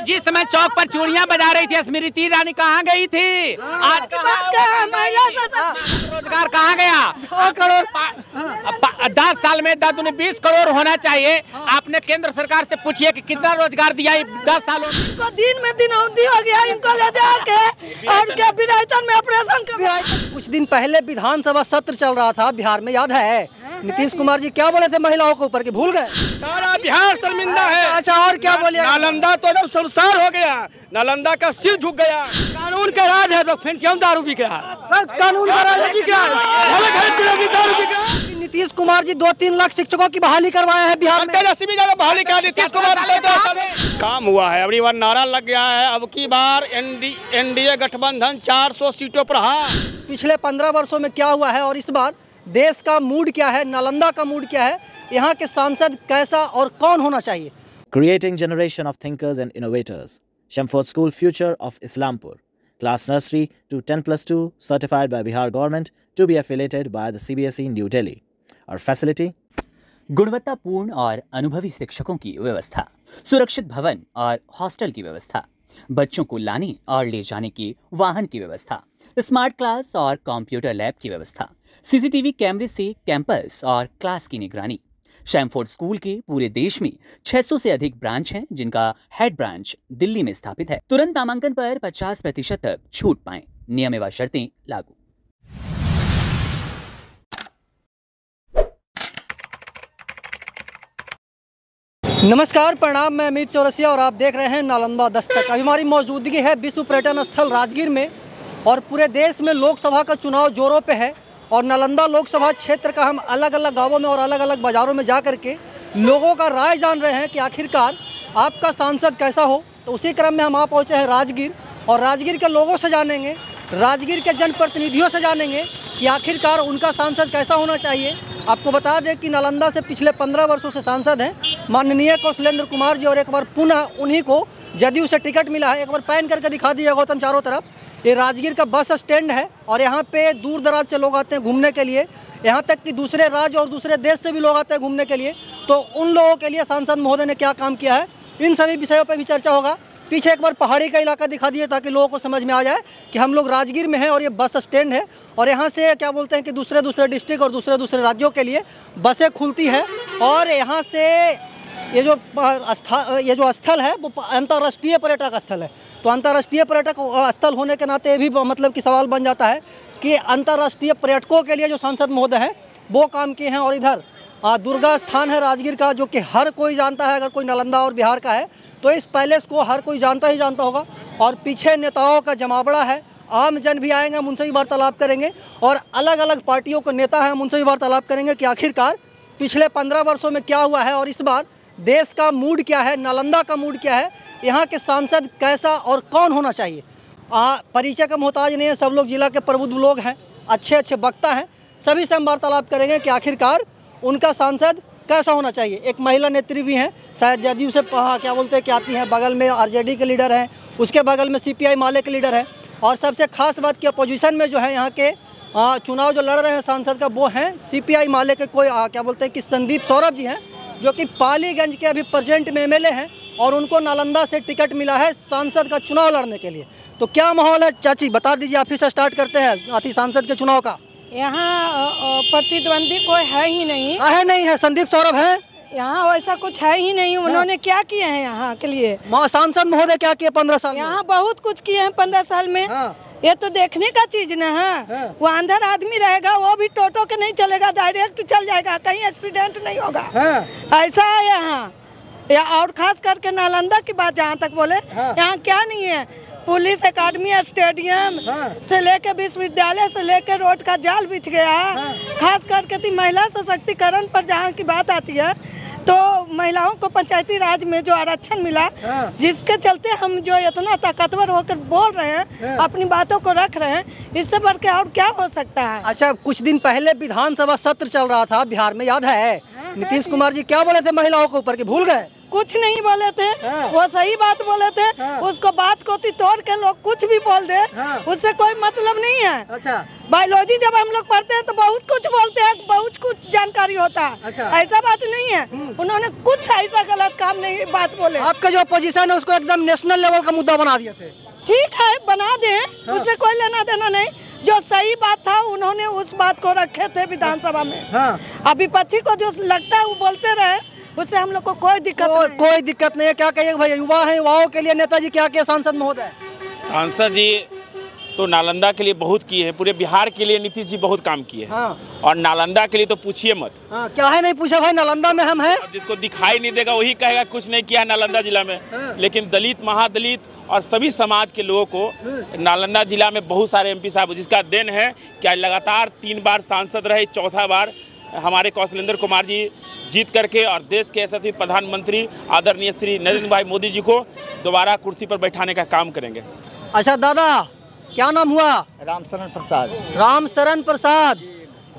जिस समय चौक पर चूड़ियां बजा रही थी स्मृति ईरानी कहाँ गई थी? आज की बात रोजगार कहाँ गया? 10 साल में 20 करोड़ होना चाहिए। आपने केंद्र सरकार से पूछिए कि कितना रोजगार दिया 10 सालों में? दिन में दिनौंधी हो गया इनको ले जाके और क्या विधायतन में ऑपरेशन कर। कुछ दिन पहले विधानसभा सत्र चल रहा था बिहार में, याद है? नीतीश कुमार जी क्या बोले थे महिलाओं के ऊपर कि भूल गए? सारा बिहार शर्मिंदा है। अच्छा, और क्या बोलिए? नालंदा तो जब संसार हो गया, नालंदा का सिर झुक गया। कानून का राज है तो फिर क्यों दारू बिक रहा है? कानून का राज बिक रहा है, दारू बिक रहा है। नीतीश कुमार जी 2-3 लाख शिक्षकों की बहाली करवाया है बिहार में। बहाली का नीतीश कुमार काम हुआ है। अगली बार नारा लग गया है, अब की बार एनडीए गठबंधन 400 सीटों पर। हाँ, पिछले 15 वर्षों में क्या हुआ है और इस बार देश का मूड क्या है, नालंदा का मूड क्या है, यहाँ के सांसद कैसा और कौन होना चाहिए? Creating generation of thinkers and innovators. Shamford School Future of Islampur. Class nursery to 10+2 certified by Bihar government to be affiliated by the CBSE New Delhi. Our facility? गुणवत्तापूर्ण और अनुभवी शिक्षकों की व्यवस्था, सुरक्षित भवन और हॉस्टल की व्यवस्था, बच्चों को लाने और ले जाने की वाहन की व्यवस्था, स्मार्ट क्लास और कंप्यूटर लैब की व्यवस्था, सीसीटीवी कैमरे से कैंपस और क्लास की निगरानी। शैमफोर्ड स्कूल के पूरे देश में 600 से अधिक ब्रांच हैं, जिनका हेड ब्रांच दिल्ली में स्थापित है। तुरंत नामांकन पर 50% तक छूट पाएं। नियम एवं शर्तें लागू। नमस्कार, प्रणाम। मैं अमित चौरसिया और आप देख रहे हैं नालंदा दस्तक। अभी हमारी मौजूदगी है विश्व पर्यटन स्थल राजगीर में और पूरे देश में लोकसभा का चुनाव जोरों पे है और नालंदा लोकसभा क्षेत्र का हम अलग अलग गांवों में और अलग अलग बाज़ारों में जा कर के लोगों का राय जान रहे हैं कि आखिरकार आपका सांसद कैसा हो। तो उसी क्रम में हम आ पहुँचे हैं राजगीर और राजगीर के लोगों से जानेंगे, राजगीर के जनप्रतिनिधियों से जानेंगे कि आखिरकार उनका सांसद कैसा होना चाहिए। आपको बता दें कि नालंदा से पिछले 15 वर्षों से सांसद हैं माननीय कौशलेंद्र कुमार जी और एक बार पुनः उन्हीं को जदयू से टिकट मिला है। एक बार पैन करके दिखा दीजिए गौतम चारों तरफ। ये राजगीर का बस स्टैंड है और यहाँ पे दूर दराज से लोग आते हैं घूमने के लिए, यहाँ तक कि दूसरे राज्य और दूसरे देश से भी लोग आते हैं घूमने के लिए। तो उन लोगों के लिए सांसद महोदय ने क्या काम किया है, इन सभी विषयों पर भी चर्चा होगा। पीछे एक बार पहाड़ी का इलाका दिखा दिए ताकि लोगों को समझ में आ जाए कि हम लोग राजगीर में हैं और ये बस स्टैंड है और यहाँ से क्या बोलते हैं कि दूसरे डिस्ट्रिक्ट और दूसरे राज्यों के लिए बसें खुलती है। और यहाँ से ये जो स्थल है वो अंतर्राष्ट्रीय पर्यटक स्थल है। तो अंतर्राष्ट्रीय पर्यटक स्थल होने के नाते ये भी मतलब कि सवाल बन जाता है कि अंतर्राष्ट्रीय पर्यटकों के लिए जो सांसद महोदय हैं वो काम किए हैं। और इधर दुर्गा स्थान है राजगीर का, जो कि हर कोई जानता है। अगर कोई नालंदा और बिहार का है तो इस पैलेस को हर कोई जानता ही जानता होगा। और पीछे नेताओं का जमावड़ा है, आम जन भी आएंगे, हम उनसे भी वार्तालाप करेंगे और अलग अलग पार्टियों के नेता हैं, हम उनसे भी वार्तालाप करेंगे कि आखिरकार पिछले 15 वर्षों में क्या हुआ है और इस बार देश का मूड क्या है, नालंदा का मूड क्या है, यहाँ के सांसद कैसा और कौन होना चाहिए। परिचय का मोहताज नहीं है, सब लोग जिला के प्रबुद्ध लोग हैं, अच्छे वक्ता हैं, सभी से हम वार्तालाप करेंगे कि आखिरकार उनका सांसद कैसा होना चाहिए। एक महिला नेत्री भी हैं, शायद जदयू से क्या बोलते हैं कि आती हैं, बगल में आरजेडी के लीडर हैं, उसके बगल में सीपीआई माले के लीडर हैं। और सबसे खास बात कि अपोजिशन में जो है यहाँ के चुनाव जो लड़ रहे हैं सांसद का वो हैं सीपीआई माले के कोई क्या बोलते हैं कि संदीप सौरभ जी हैं, जो कि पालीगंज के अभी प्रेजेंट में एमएलए हैं और उनको नालंदा से टिकट मिला है सांसद का चुनाव लड़ने के लिए। तो क्या माहौल है चाची, बता दीजिए। आप ही से स्टार्ट करते हैं सांसद के चुनाव का। यहाँ प्रतिद्वंदी कोई है ही नहीं है। संदीप सौरभ है यहाँ, वैसा कुछ है ही नहीं। उन्होंने क्या किए हैं यहाँ के लिए? सांसद महोदय क्या किए 15 साल में? यहाँ बहुत कुछ किए हैं 15 साल में। ये तो देखने का चीज न है। वो अंधर आदमी रहेगा, वो भी टोटो के नहीं चलेगा, डायरेक्ट चल जाएगा, कहीं एक्सीडेंट नहीं होगा। ऐसा है यहाँ। और खास करके नालंदा की बात जहाँ तक बोले, यहाँ क्या नहीं है? पुलिस अकादमी, स्टेडियम से लेके विश्वविद्यालय से लेके रोड का जाल बिछ गया है। खास करके महिला सशक्तिकरण पर जहाँ की बात आती है तो महिलाओं को पंचायती राज में जो आरक्षण मिला, जिसके चलते हम जो इतना ताकतवर होकर बोल रहे हैं, अपनी बातों को रख रहे हैं, इससे बढ़ के और क्या हो सकता है। अच्छा, कुछ दिन पहले विधानसभा सत्र चल रहा था बिहार में, याद है? नीतीश कुमार जी क्या बोले थे महिलाओं के ऊपर कि भूल गए? कुछ नहीं बोले थे। वो सही बात बोले थे। उसको बात को तोड़ के लोग कुछ भी बोल दे, उससे कोई मतलब नहीं है। अच्छा, बायोलॉजी जब हम लोग पढ़ते हैं तो बहुत कुछ बोलते हैं, बहुत कुछ जानकारी होता है। अच्छा। ऐसा बात नहीं है, उन्होंने कुछ ऐसा गलत काम नहीं बात बोले। आपका जो अपोजिशन है उसको एकदम नेशनल लेवल का मुद्दा बना दिए थे। ठीक है, बना दे, उससे कोई लेना देना नहीं। जो सही बात था उन्होंने उस बात को रखे थे विधानसभा में। अभी विपक्षी को जो लगता है वो बोलते रहे, उससे हम लोग को कोई दिक्कत नहीं। कोई दिक्कत नहीं है। क्या कहिए भाई, युवा है, युवाओं के लिए नेताजी क्या किया? सांसद महोदय, सांसद जी तो नालंदा के लिए बहुत किए हैं, पूरे बिहार के लिए नीतीश जी बहुत काम किए हैं। और नालंदा के लिए तो पूछिए मत। क्या है नहीं पूछा भाई, नालंदा में हम हैं। जिसको दिखाई नहीं देगा वही कहेगा कुछ नहीं किया नालंदा जिला में। लेकिन दलित, महादलित और सभी समाज के लोगों को नालंदा जिला में बहुत सारे एमपी साहब, जिसका देन है कि लगातार 3 बार सांसद रहे, चौथा बार हमारे कौशलेंद्र कुमार जी जीत करके और देश के यशस्वी प्रधानमंत्री आदरणीय श्री नरेंद्र भाई मोदी जी को दोबारा कुर्सी पर बैठाने का काम करेंगे। अच्छा दादा, क्या नाम हुआ? रामशरण प्रसाद। रामशरण प्रसाद,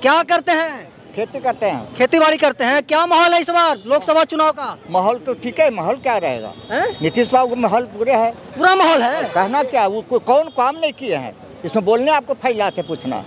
क्या करते हैं? खेती करते हैं। खेती बाड़ी करते हैं। क्या माहौल है इस बार लोकसभा चुनाव का? माहौल तो ठीक है, माहौल क्या रहेगा? नीतीश बाबू का माहौल पूरे है, पूरा माहौल है। कहना क्या, वो कौन काम नहीं किए हैं इसमें बोलने, आपको फैलाते पूछना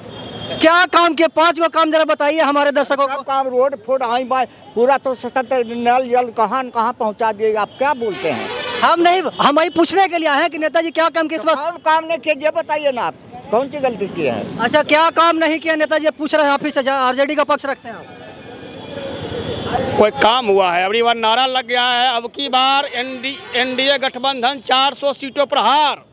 क्या काम किए? 5 गो काम जरा बताइए हमारे दर्शकों को। काम, रोड फोड आई बाई पूरा तो 77 नल जल कहाँ पहुँचा दिए, आप क्या बोलते हैं? हम वही पूछने के लिए आए हैं कि नेताजी क्या काम किए इस बार? कौन काम नहीं किए, ये बताइए ना, आप कौन सी गलती की है? अच्छा, क्या काम नहीं किया नेताजी पूछ रहे हैं, ऑफिस से आरजेडी का पक्ष रखते हैं। कोई काम हुआ है? अबकी बार नारा लग गया है, अब की बार एनडीए गठबंधन 400 सीटों पर हार।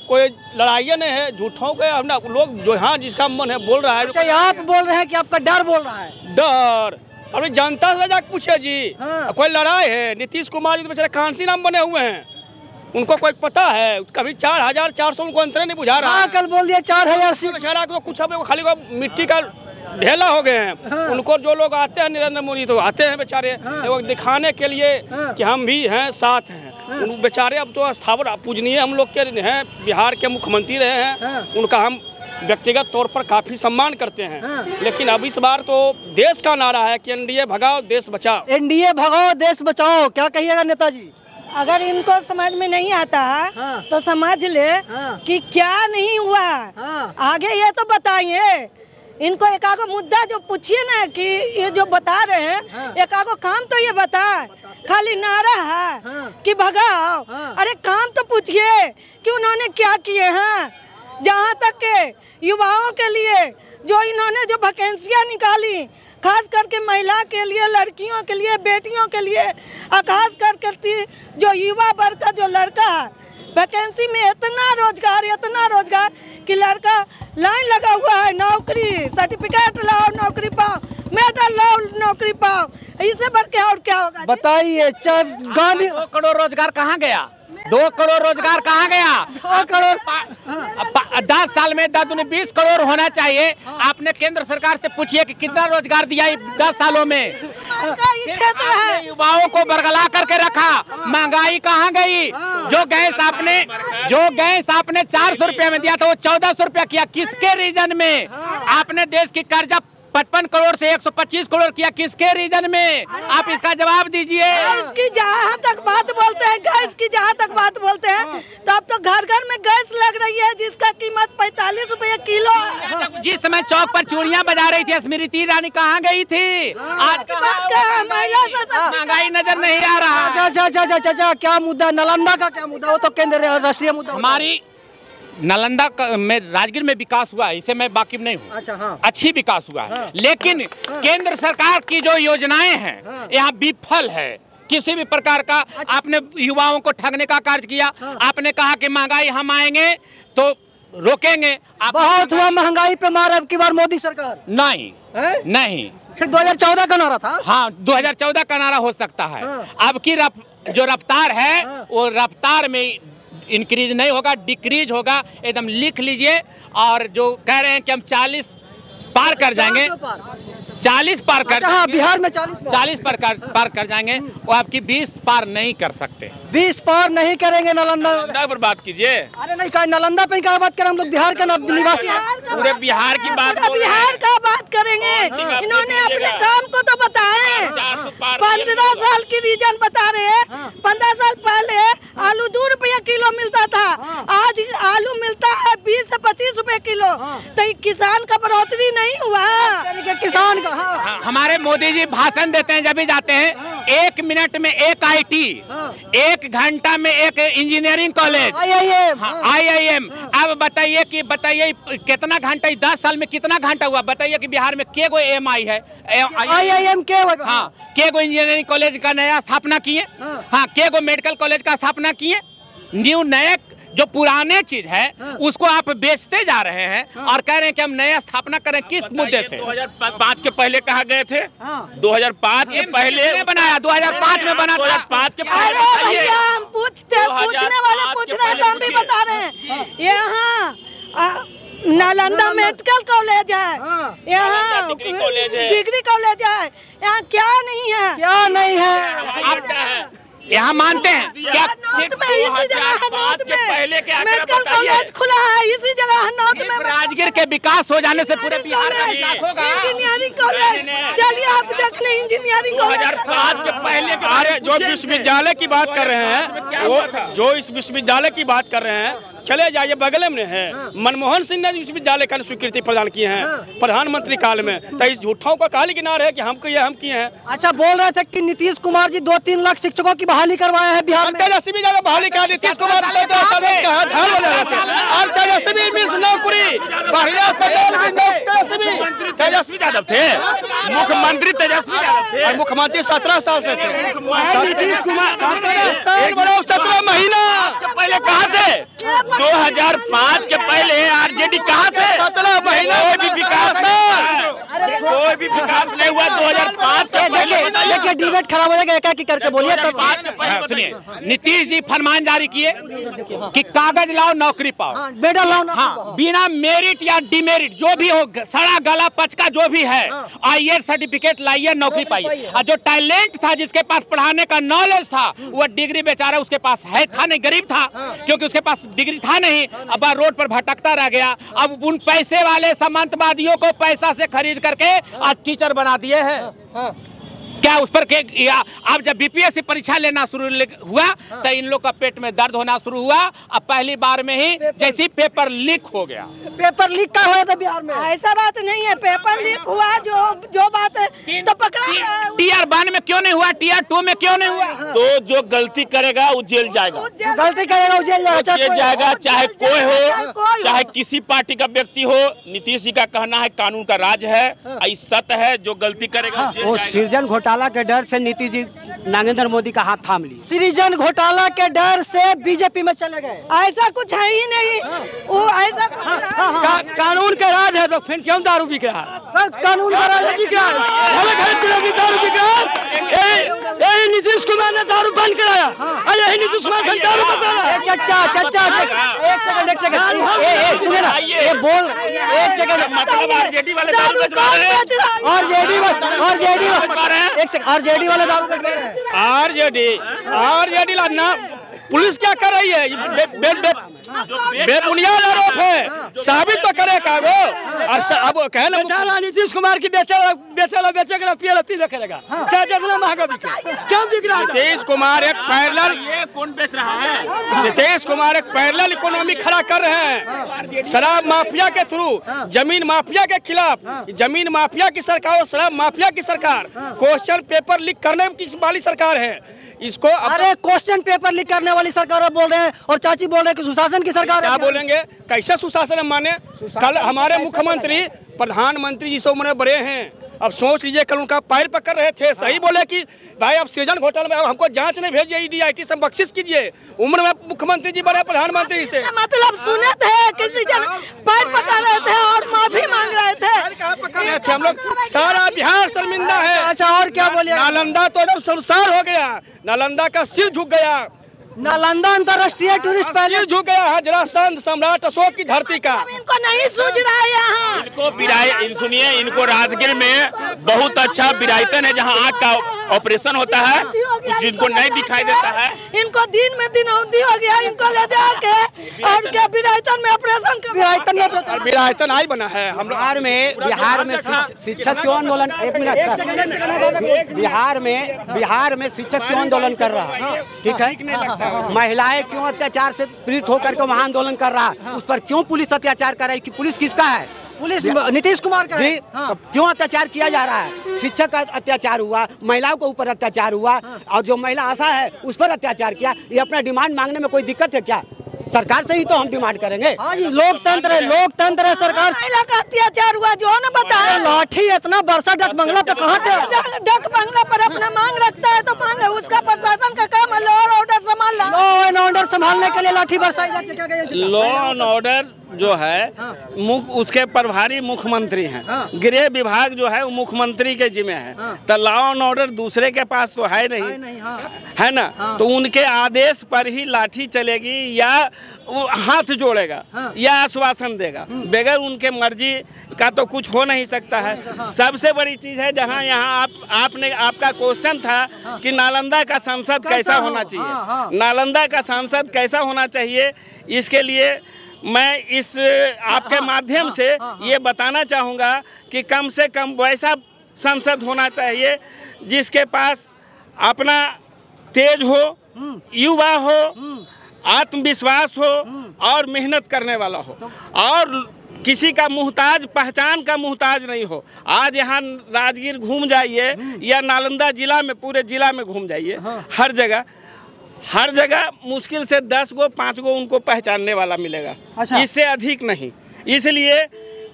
कोई लड़ाई नहीं है, झूठों के हम लोग जो हाँ जिसका मन है बोल रहा है। अच्छा, आप बोल रहे हैं कि आपका डर बोल रहा है? डर अभी जनता से जाकर पूछे जी। कोई लड़ाई है? नीतीश कुमार जी तो बेचारे कांसी नाम बने हुए हैं, उनको कोई पता है? कभी 4400 उनको अंतर नहीं बुझा रहा है। कल बोल दिया 4000 सीट। बेचारा को कुछ खाली मिट्टी का ढेला हो गए हैं। उनको जो लोग आते हैं नरेंद्र मोदी तो आते हैं बेचारे वो दिखाने के लिए कि हम भी हैं, साथ हैं। उन बेचारे अब तो स्थावर पूजनीय हम लोग के हैं, बिहार के मुख्यमंत्री रहे हैं, उनका हम व्यक्तिगत तौर पर काफी सम्मान करते हैं। लेकिन अब इस बार तो देश का नारा है कि एनडीए भगाओ देश बचाओ। एनडीए भगाओ देश बचाओ, क्या कहिएगा नेताजी? अगर इनको समझ में नहीं आता है तो समझ ले कि क्या नहीं हुआ। आगे ये तो बताइए, इनको एक आगो मुद्दा जो पूछिए ना कि ये जो बता रहे हैं, एक आगो काम तो ये बताए। खाली नारा है कि भगाओ, अरे काम तो पूछिए कि उन्होंने क्या किए हैं। जहाँ तक के युवाओं के लिए जो इन्होंने जो वैकेंसियाँ निकाली, खास करके महिला के लिए, लड़कियों के लिए, बेटियों के लिए, और खास करके जो युवा वर्ग का जो लड़का है, वैकेंसी में इतना रोजगार कि लड़का लाइन लगा हुआ है, नौकरी सर्टिफिकेट लाओ नौकरी पाओ, मेडल लाओ नौकरी पाओ, इससे बढ़ के और क्या होगा? बताइए। गांधी 2 करोड़ रोजगार कहाँ गया? 2 करोड़ रोजगार कहाँ गया? 2 करोड़ 10 साल में 20 करोड़ होना चाहिए। आपने केंद्र सरकार से पूछिए कि कितना रोजगार दिया 10 सालों में। क्षेत्र है, युवाओं को बरगला करके रखा। महंगाई कहाँ गई? जो गैस आपने 400 रुपया में दिया था वो 1400 रुपया किया। किसके रीजन में? आपने देश की कर्जा 55 करोड़ से 125 करोड़ किया, किसके रीजन में? आप इसका जवाब दीजिए। गैस की जहाँ तक बात बोलते हैं, गैस की जहाँ तक बात बोलते हैं, तो अब तो घर घर में गैस लग रही है जिसका कीमत 45 रुपये किलो है। जिस समय चौक पर चूड़ियां बजा रही थी स्मृति ईरानी कहाँ गई थी? आज की बात क्या है? महिला से महंगाई नजर नहीं आ रहा। अच्छा, क्या मुद्दा? नालंदा का क्या मुद्दा? वो तो केंद्र राष्ट्रीय मुद्दा। हमारी नालंदा में, राजगीर में विकास हुआ है, इसे मैं वाकिफ नहीं हूँ। अच्छा, हाँ। अच्छी विकास हुआ है, लेकिन केंद्र सरकार की जो योजनाएं हैं यहाँ विफल है। किसी भी प्रकार का आपने युवाओं को ठगने का कार्य किया। आपने कहा कि महंगाई हम आएंगे तो रोकेंगे। बहुत हुआ महंगाई पे मार अब की बार मोदी सरकार। नहीं, फिर 2014 का नारा था। हाँ, 2014 का नारा हो सकता है। अब की जो रफ्तार है वो रफ्तार में इंक्रीज नहीं होगा, डिक्रीज होगा। एकदम लिख लीजिए। और जो कह रहे हैं कि हम 40 पार कर जाएंगे, 40 पार कर, हाँ बिहार में 40 पार कर जाएंगे, वो आपकी 20 पार नहीं कर सकते। 20 पार नहीं करेंगे नालंदा पर बात कीजिए। अरे नहीं कहा नालंदा पे क्या बात करें, हम लोग बिहार के निवासी हैं। पूरे बिहार की बात, बिहार का बात करेंगे। इन्होंने अपने काम को तो बताए, 15 साल की रीजन बता रहे हैं। 15 साल पहले आलू 2 रुपया किलो मिलता था, आज आलू मिलता है 20 से 25 रुपए किलो। तो किसान का बढ़ोतरी नहीं हुआ। किसान का हमारे मोदी जी भाषण देते हैं, जब भी जाते हैं 1 मिनट में एक IT, 1 घंटा में एक इंजीनियरिंग कॉलेज, IIM। अब बताइए कितना घंटा, 10 साल में कितना घंटा हुआ? बताइए कि बिहार में के गो MI है, IIM के, हाँ के गो इंजीनियरिंग कॉलेज का नया स्थापना किए, हाँ के गो मेडिकल कॉलेज का स्थापना किए। नए जो पुराने चीज है उसको आप बेचते जा रहे हैं और कह रहे हैं कि हम नया स्थापना करें। किस मुद्दे से? 2005 के पहले कहा गए थे, 2005 के पहले बनाया, 2005 में बना, 2005 के पहले। अरे भैया हम पूछने वाले पूछ रहे हैं तो हम भी बता रहे हैं। यहाँ नालंदा मेडिकल कॉलेज है, यहाँ डिग्री कॉलेज है, यहाँ क्या नहीं है? यहाँ मानते हैं क्या? नॉर्थ में इसी जगह है, नॉर्थ में मेडिकल कॉलेज खुला है, इसी जगह है नॉर्थ में। राजगीर के विकास हो जाने से पूरे बिहार का विकास होगा। इंजीनियरिंग कॉलेज, चलिए आप देख लें इंजीनियरिंग कॉलेज। 2005 के पहले अरे जो विश्वविद्यालय की बात कर रहे हैं, वो जो इस विश्वविद्यालय की बात कर रहे हैं, चले जाइए बगल में है। मनमोहन सिंह ने विश्वविद्यालय का स्वीकृति प्रदान की है प्रधानमंत्री काल में। तो इस झूठों का काली किनारे है कि हम किए हैं। अच्छा, बोल रहे थे कि नीतीश कुमार जी 2-3 लाख शिक्षकों की बहाली करवाया है बिहार में। तेजस्वी ज्यादा बहाली का नीतीश कुमार और तेजस्वी मिल नौकरी, तेजस्वी यादव थे मुख्यमंत्री, तेजस्वी यादव थे और मुख्यमंत्री 17 साल से थे। नीतीश कुमार 17 महीना पहले कहा थे, 2005 के पहले RJD कहाँ थे? 17 महीना कोई भी विकास नहीं हुआ 2005 के पहले। देखिए डिबेट खराब हो जाएगा, एक एक करके बोलिए तब। सुनिए, नीतीश जी फरमान जारी किए कि कागज लाओ नौकरी पाओ, बेटा लाओ ना। हाँ, बिना मेरिट या डिमेरिट जो भी हो, सड़ा गला पचका जो भी है, IAS सर्टिफिकेट लाइए, नौकरी पाइए। और जो टैलेंट था, जिसके पास पढ़ाने का नॉलेज था, वो डिग्री बेचारा उसके पास था नहीं, गरीब था क्योंकि उसके पास डिग्री था नहीं। अब रोड पर भटकता रह गया। अब उन पैसे वाले सामंतवादियों को पैसा से खरीद करके आज टीचर बना दिए हैं। क्या उस पर अब जब BPSC परीक्षा लेना शुरू हुआ तो इन लोग का पेट में दर्द होना शुरू हुआ। अब पहली बार में ही जैसे पेपर लीक हो गया। पेपर लीक का हुआ था बिहार में? ऐसा बात नहीं है, पेपर लीक हुआ जो बात है तो पकड़ा। Tier 1 में क्यों नहीं हुआ, Tier 2 में क्यों नहीं हुआ? तो जो गलती करेगा वो जेल जाएगा, गलती करेगा वो जेल जाएगा, चाहे कोई हो, चाहे किसी पार्टी का व्यक्ति हो। नीतीश जी का कहना है कानून का राज है, सत्य है, जो गलती करेगा वो सृजन घोटाला के डर से नीतीश जी नरेंद्र मोदी का हाथ थाम ली। सृजन घोटाला के डर से बीजेपी में चले गए। ऐसा कुछ है ही नहीं, वो ऐसा कुछ कानून का राज है तो फिर क्यों दारू बिक रहा है? कानून का राज बिक रहा है, दारू बिक रहा है। नीतीश कुमार ने दारू बंद कराया, यही नीतीश कुमार दारू बचा रहा है। चाचा एक सेकंड सुनिए ना, ये बोल एक सेकंड। RJD वाले दारू बेच रहे हैं। RJD ना पुलिस क्या कर रही है? बेबुनियाद आरोप है, साबित तो करे का वो। और अब कहे ना नीतीश कुमार की बेचेगा पी करेगा, क्या जितना महंगा बिके, क्यों बिक रहा है? नीतीश कुमार एक पैरेलल, ये कौन बेच रहा है? नीतीश कुमार एक पैरेलल इकोनॉमी खड़ा कर रहे हैं। शराब माफिया के थ्रू, जमीन माफिया के खिलाफ, जमीन माफिया की सरकार और शराब माफिया की सरकार, क्वेश्चन पेपर लीक करने वाली सरकार है। इसको अरे क्वेश्चन पेपर लीक करने वाली सरकार बोल रहे हैं और चाची बोल रहे हैं कि सुशासन की सरकार है। क्या बोलेंगे? कैसे सुशासन हम माने? कल हमारे मुख्यमंत्री प्रधानमंत्री जी से उम्र में बड़े हैं, अब सोच लीजिए कल उनका पैर पकड़ रहे थे, सही बोले कि भाई अब सृजन घोटाला में अब हमको जांच नहीं भेजिए, ED से बख्शिश कीजिए। उम्र में मुख्यमंत्री जी बने प्रधानमंत्री से, मतलब सुने थे किसी जन पैर पकड़ रहे थे और माफी मांग रहे थे। हम लोग सारा बिहार शर्मिंदा है। अच्छा और क्या बोलिए? नालंदा तो जब संसार हो गया, नालंदा का सिर झुक गया। नालंदा अंतर्राष्ट्रीय टूरिस्ट पैलेस झुक गया है जरा संत सम्राट अशोक की धरती का। इनको नहीं सूझ रहा है यहाँ। इनको सुनिए, इनको राजगीर में बहुत अच्छा विरायतन है जहाँ आँख का ऑपरेशन होता है, जिनको नहीं दिखाई देता है। इनको दिन में दिनौंधी हो गया, इनको ले जाके और क्या विरायतन में ऑपरेशन विरायतन आई बना है। हम बिहार में शिक्षक क्यों आंदोलन, एक मिनट सर, बिहार में शिक्षक क्यों आंदोलन कर रहा है, ठीक है, महिलाएं क्यों अत्याचार से पीड़ित होकर के वहाँ आंदोलन कर रहा है, उस पर क्यों पुलिस अत्याचार कर रही है? पुलिस किसका है? पुलिस नीतीश कुमार का है। तो क्यों अत्याचार किया जा रहा है? शिक्षक का अत्याचार हुआ, महिलाओं के ऊपर अत्याचार हुआ, और जो महिला आशा है उस पर अत्याचार किया। ये अपना डिमांड मांगने में कोई दिक्कत है क्या? सरकार से ही तो हम डिमांड करेंगे। हाँ जी, लोकतंत्र है सरकार। महिला का अत्याचार हुआ जो न बताया। लाठी इतना बरसा डक बंगला पे कहाँ थे? डक बंगला पर अपना मांग रखता है तो मांग है, उसका प्रशासन का काम है लॉ और ऑर्डर संभालना। लॉ एंड ऑर्डर संभालने के लिए लाठी बरसाई जाती है। क्या लॉ एंड ऑर्डर जो है उसके प्रभारी मुख्यमंत्री हैं। गृह विभाग जो है वो मुख्यमंत्री के जिम्मे है। तो लॉ एंड ऑर्डर दूसरे के पास तो है नहीं, है ना। तो उनके आदेश पर ही लाठी चलेगी या हाथ जोड़ेगा या आश्वासन देगा। बगैर उनके मर्जी का तो कुछ हो नहीं सकता है। सबसे बड़ी चीज है जहां यहाँ आपका क्वेश्चन था कि नालंदा का सांसद कैसा होना चाहिए, नालंदा का सांसद कैसा होना चाहिए, इसके लिए मैं इस आपके माध्यम से ये बताना चाहूँगा कि कम से कम वैसा संसद होना चाहिए जिसके पास अपना तेज हो, युवा हो, आत्मविश्वास हो और मेहनत करने वाला हो, और किसी का मुहताज, पहचान का मुहताज नहीं हो। आज यहाँ राजगीर घूम जाइए या नालंदा जिला में, पूरे जिला में घूम जाइए, हर जगह मुश्किल से 10 गो 5 गो उनको पहचानने वाला मिलेगा। अच्छा। इससे अधिक नहीं, इसलिए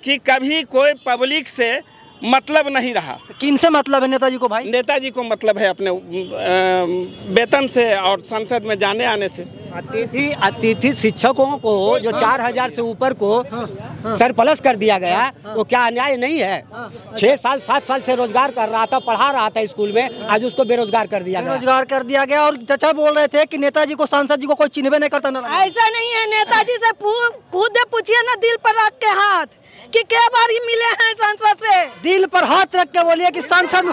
कि कभी कोई पब्लिक से मतलब नहीं रहा। किन से मतलब है नेताजी को भाई? नेताजी को मतलब है अपने वेतन से और संसद में जाने आने से। अतिथि शिक्षकों को जो 4000 से ऊपर को सरप्लस कर दिया गया, वो क्या अन्याय नहीं है? 6 साल 7 साल से रोजगार कर रहा था, पढ़ा रहा था स्कूल में, आज उसको बेरोजगार कर दिया गया। और चाचा बोल रहे थे कि नेताजी को, सांसद जी को कोई चिन्हबे नहीं करता। ऐसा नहीं है, नेताजी से खुद पूछिए ना, दिल पर रख के हाथ कि क्या बार ही मिले हैं सांसद से। दिल पर हाथ रख के बोलिए कि सांसद